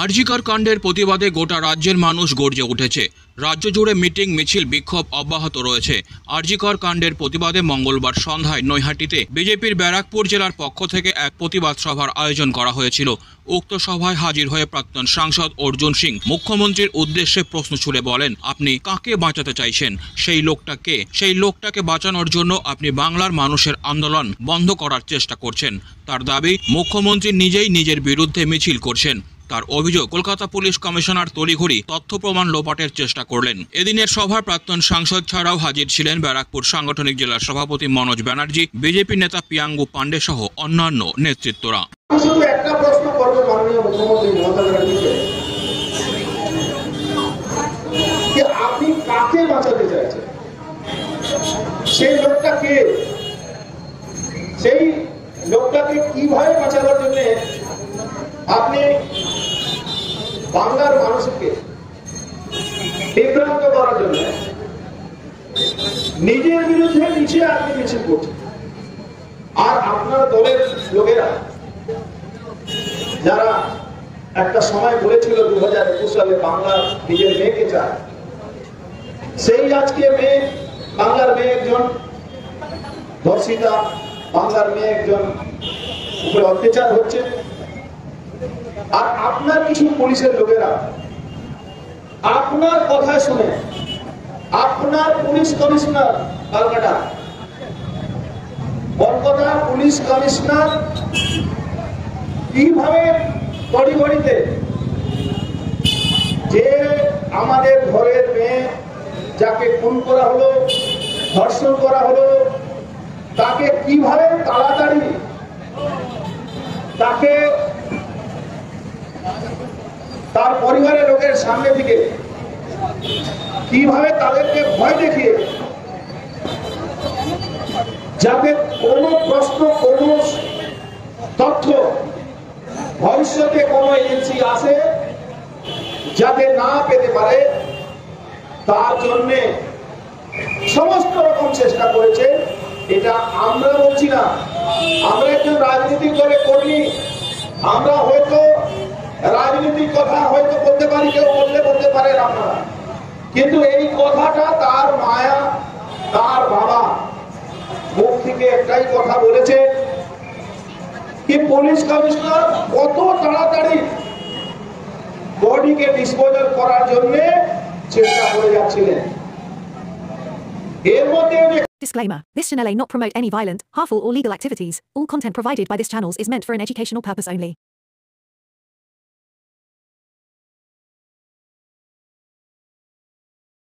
আরজিকর কাণ্ডের প্রতিবাদে গোটা রাজ্যের মানুষ গর্জে উঠেছে। রাজ্য জুড়ে মিটিং, মিছিল, বিক্ষোভ অব্যাহত রয়েছে। আরজিকর কাণ্ডের প্রতিবাদে মঙ্গলবার সন্ধ্যায় নৈহাটিতে বিজেপির ব্যারাকপুর জেলার পক্ষ থেকে এক প্রতিবাদ সভার আয়োজন করা হয়েছিল। উক্ত সভায় হাজির হয়ে প্রাক্তন সাংসদ অর্জুন সিং মুখ্যমন্ত্রীর উদ্দেশ্যে প্রশ্ন ছুড়ে বলেন, আপনি কাকে বাঁচাতে চাইছেন? সেই লোকটাকে বাঁচানোর জন্য আপনি বাংলার মানুষের আন্দোলন বন্ধ করার চেষ্টা করছেন। তার দাবি, মুখ্যমন্ত্রী নিজেই নিজের বিরুদ্ধে মিছিল করছেন। তার অভিযোগ, কলকাতা পুলিশ কমিশনার তড়িঘড়ি তথ্য প্রমাণ লোপাটের চেষ্টা করলেন। এদিনের সভায় প্রাক্তন সাংসদ ছাড়াও হাজির ছিলেন ব্যারাকপুর সাংগঠনিক জেলার সভাপতি মনোজ ব্যানার্জি, বিজেপি নেতা পিয়াঙ্গু পান্ডে সহ অন্যান্য নেতৃত্বরা। শুধু একটা প্রশ্ন করবো মাননীয় মুখ্যমন্ত্রী মমতা ব্যানার্জিকে, যে আপনি কাকে বাঁচাতে চাইছেন? সেই লোকটা কে? সেই লোকটাকে কিভাবে বাঁচানোর জন্য আপনি বাংলার মানুষকে বিভ্রান্ত করার জন্য নিজের বিরুদ্ধে আপনি মিছিল করছেন? আর আপনার দলের লোকেরা যারা একটা সময় বলেছিল 2021 সালে বাংলার নিজের মেয়েকে চায়, সেই আজকে বাংলার মেয়ে একজন ধর্ষিতা, বাংলার মেয়ে একজন উপরে অত্যাচার হচ্ছে। আর আপনার কিছু পুলিশের লোকেরা আপনার কথা শুনে আপনার police commissioner Kolkata police commissioner কিভাবে তড়িঘড়িতে যে আমাদের ঘরের মেয়ে যাকে খুন করা হলো, ধর্ষণ করা হলো, তাকে কিভাবে তাড়াতাড়ি তাকে তার পরিবারের লোকের সামনে থেকে কিভাবে তাদেরকে ভয় দেখিয়ে যাতে কোনো প্রশ্ন, কোনো তথ্য ভবিষ্যতে কোনো এজেন্সি আসে যাতে না পেতে পারে, তার জন্য সমস্ত রকম চেষ্টা করেছে। এটা আমরা বলছি না, আমরা একজন রাজনৈতিক দলে কর্মী, আমরা হয়তো রাজনৈতিক কথা হয়তো বলতে পারি, কেউ বলতে পারেন আপনারা, কিন্তু এই কথাটা তার মায়া, তার বাবা মুখ থেকে একটাই কথা বলেছে কি পুলিশ কমিশনার কত তাড়াতাড়ি বডিকে ডিসপোজাল করার জন্য চেষ্টা করে যাচ্ছিলেন। এর মধ্যে Disclaimer. This channel may not promote any violent, harmful or legal activities. All content provided by this channel is meant for an educational purpose only.